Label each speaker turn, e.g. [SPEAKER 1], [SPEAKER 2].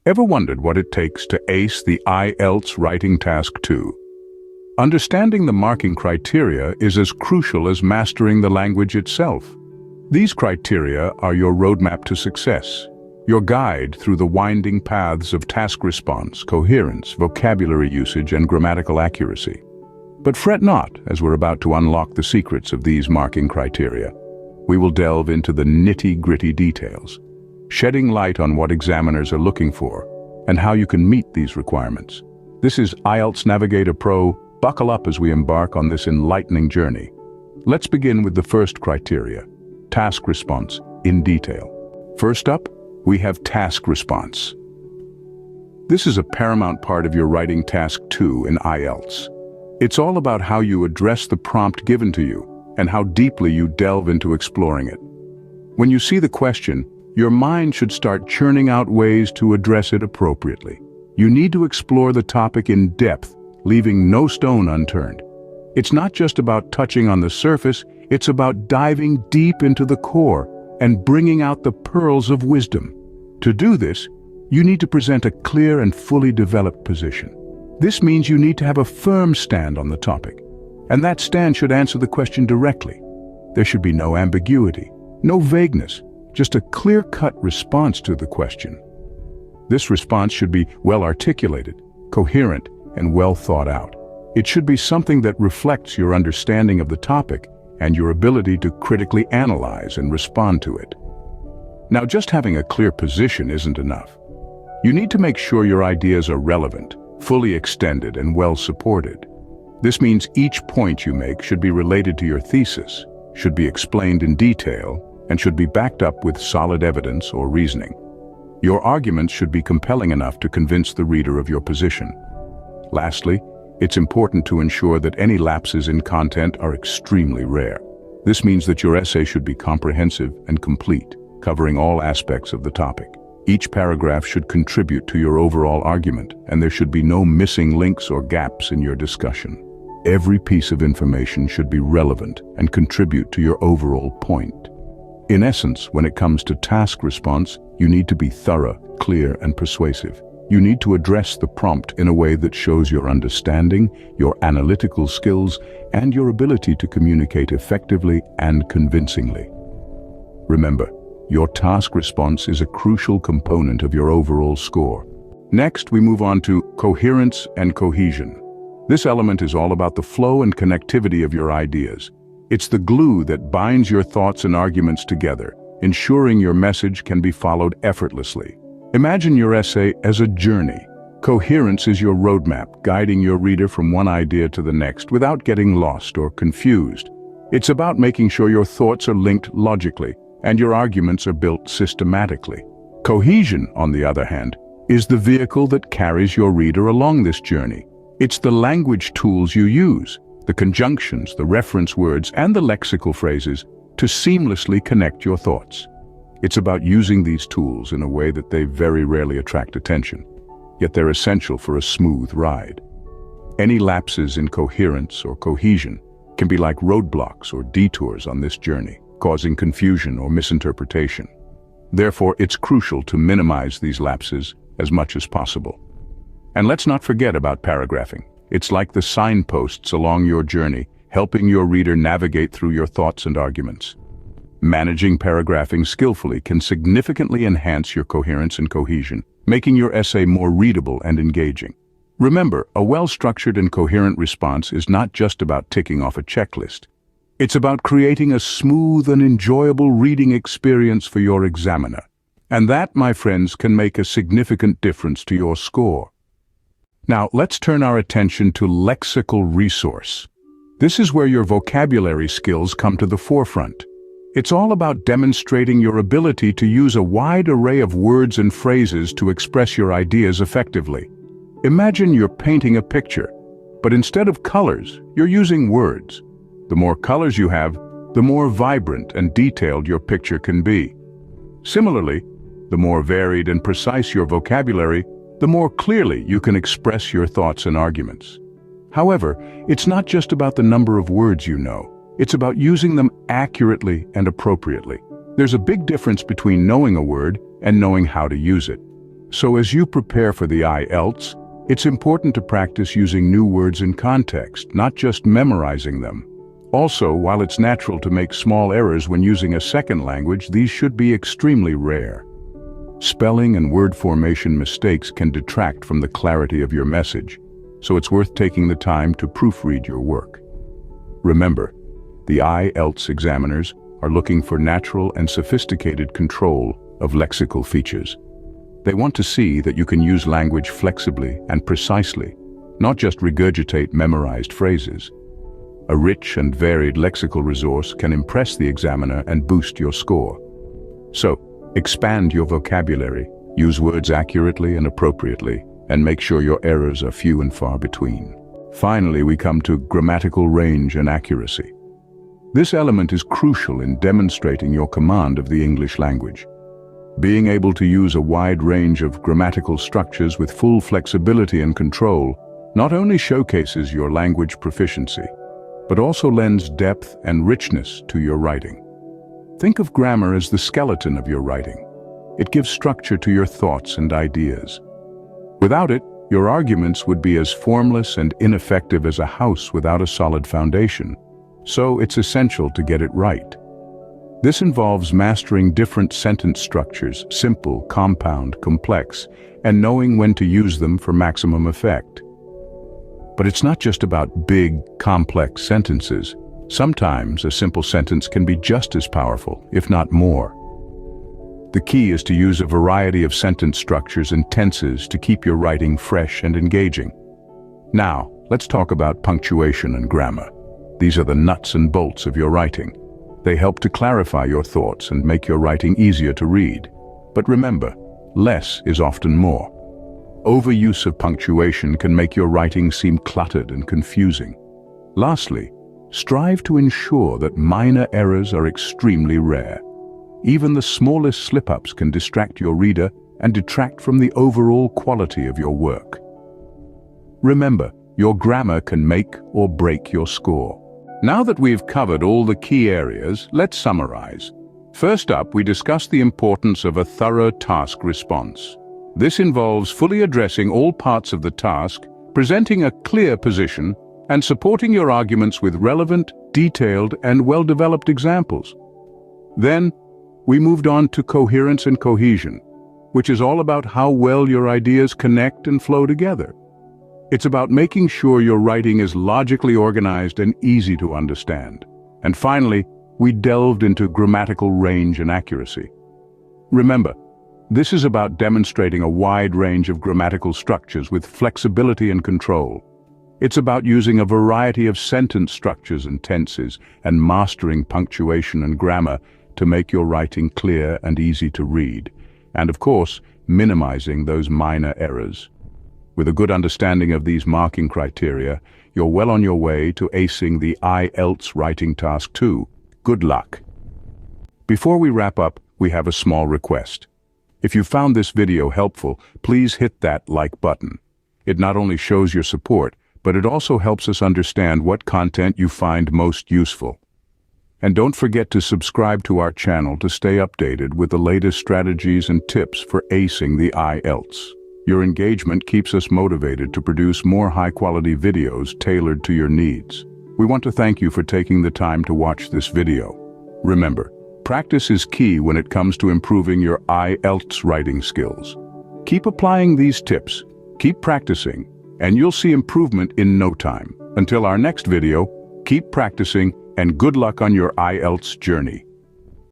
[SPEAKER 1] Ever wondered what it takes to ace the IELTS Writing Task 2? Understanding the marking criteria is as crucial as mastering the language itself. These criteria are your roadmap to success, your guide through the winding paths of task response, coherence, vocabulary usage, and grammatical accuracy. But fret not, as we're about to unlock the secrets of these marking criteria. We will delve into the nitty-gritty details, shedding light on what examiners are looking for and how you can meet these requirements. This is IELTS Navigator Pro. Buckle up as we embark on this enlightening journey. Let's begin with the first criteria, task response in detail. First up, we have task response. This is a paramount part of your writing task 2 in IELTS. It's all about how you address the prompt given to you and how deeply you delve into exploring it. When you see the question, your mind should start churning out ways to address it appropriately. You need to explore the topic in depth, leaving no stone unturned. It's not just about touching on the surface, it's about diving deep into the core and bringing out the pearls of wisdom. To do this, you need to present a clear and fully developed position. This means you need to have a firm stand on the topic, and that stand should answer the question directly. There should be no ambiguity, no vagueness, just a clear-cut response to the question. This response should be well articulated, coherent, and well thought out. It should be something that reflects your understanding of the topic and your ability to critically analyze and respond to it. Now, just having a clear position isn't enough. You need to make sure your ideas are relevant, fully extended, and well supported. This means each point you make should be related to your thesis, should be explained in detail, and should be backed up with solid evidence or reasoning. Your arguments should be compelling enough to convince the reader of your position. Lastly, it's important to ensure that any lapses in content are extremely rare. This means that your essay should be comprehensive and complete, covering all aspects of the topic. Each paragraph should contribute to your overall argument, and there should be no missing links or gaps in your discussion. Every piece of information should be relevant and contribute to your overall point. In essence, when it comes to task response, you need to be thorough, clear, and persuasive. You need to address the prompt in a way that shows your understanding, your analytical skills, and your ability to communicate effectively and convincingly. Remember, your task response is a crucial component of your overall score. Next, we move on to coherence and cohesion. This element is all about the flow and connectivity of your ideas. It's the glue that binds your thoughts and arguments together, ensuring your message can be followed effortlessly. Imagine your essay as a journey. Coherence is your roadmap, guiding your reader from one idea to the next without getting lost or confused. It's about making sure your thoughts are linked logically and your arguments are built systematically. Cohesion, on the other hand, is the vehicle that carries your reader along this journey. It's the language tools you use, the conjunctions, the reference words, and the lexical phrases to seamlessly connect your thoughts. It's about using these tools in a way that they very rarely attract attention, yet they're essential for a smooth ride. Any lapses in coherence or cohesion can be like roadblocks or detours on this journey, causing confusion or misinterpretation. Therefore, it's crucial to minimize these lapses as much as possible. And let's not forget about paragraphing. It's like the signposts along your journey, helping your reader navigate through your thoughts and arguments. Managing paragraphing skillfully can significantly enhance your coherence and cohesion, making your essay more readable and engaging. Remember, a well-structured and coherent response is not just about ticking off a checklist. It's about creating a smooth and enjoyable reading experience for your examiner. And that, my friends, can make a significant difference to your score. Now, let's turn our attention to Lexical Resource. This is where your vocabulary skills come to the forefront. It's all about demonstrating your ability to use a wide array of words and phrases to express your ideas effectively. Imagine you're painting a picture, but instead of colors, you're using words. The more colors you have, the more vibrant and detailed your picture can be. Similarly, the more varied and precise your vocabulary, the more clearly you can express your thoughts and arguments. However, it's not just about the number of words you know. It's about using them accurately and appropriately. There's a big difference between knowing a word and knowing how to use it. So as you prepare for the IELTS, it's important to practice using new words in context, not just memorizing them. Also, while it's natural to make small errors when using a second language, these should be extremely rare. Spelling and word formation mistakes can detract from the clarity of your message, so it's worth taking the time to proofread your work. Remember, the IELTS examiners are looking for natural and sophisticated control of lexical features. They want to see that you can use language flexibly and precisely, not just regurgitate memorized phrases. A rich and varied lexical resource can impress the examiner and boost your score. So, expand your vocabulary, use words accurately and appropriately, and make sure your errors are few and far between. Finally, we come to grammatical range and accuracy. This element is crucial in demonstrating your command of the English language. Being able to use a wide range of grammatical structures with full flexibility and control not only showcases your language proficiency, but also lends depth and richness to your writing. Think of grammar as the skeleton of your writing. It gives structure to your thoughts and ideas. Without it, your arguments would be as formless and ineffective as a house without a solid foundation. So it's essential to get it right. This involves mastering different sentence structures, simple, compound, complex, and knowing when to use them for maximum effect. But it's not just about big, complex sentences. Sometimes a simple sentence can be just as powerful, if not more. The key is to use a variety of sentence structures and tenses to keep your writing fresh and engaging. Now, let's talk about punctuation and grammar. These are the nuts and bolts of your writing. They help to clarify your thoughts and make your writing easier to read. But remember, less is often more. Overuse of punctuation can make your writing seem cluttered and confusing. Lastly, strive to ensure that minor errors are extremely rare. Even the smallest slip-ups can distract your reader and detract from the overall quality of your work. Remember, your grammar can make or break your score. Now that we've covered all the key areas, let's summarize. First up, we discussed the importance of a thorough task response. This involves fully addressing all parts of the task, presenting a clear position, and supporting your arguments with relevant, detailed, and well-developed examples. Then, we moved on to coherence and cohesion, which is all about how well your ideas connect and flow together. It's about making sure your writing is logically organized and easy to understand. And finally, we delved into grammatical range and accuracy. Remember, this is about demonstrating a wide range of grammatical structures with flexibility and control. It's about using a variety of sentence structures and tenses and mastering punctuation and grammar to make your writing clear and easy to read. And of course, minimizing those minor errors. With a good understanding of these marking criteria, you're well on your way to acing the IELTS Writing Task 2. Good luck! Before we wrap up, we have a small request. If you found this video helpful, please hit that like button. It not only shows your support, but it also helps us understand what content you find most useful. And don't forget to subscribe to our channel to stay updated with the latest strategies and tips for acing the IELTS. Your engagement keeps us motivated to produce more high-quality videos tailored to your needs. We want to thank you for taking the time to watch this video. Remember, practice is key when it comes to improving your IELTS writing skills. Keep applying these tips, keep practicing, and you'll see improvement in no time. Until our next video, keep practicing and good luck on your IELTS journey.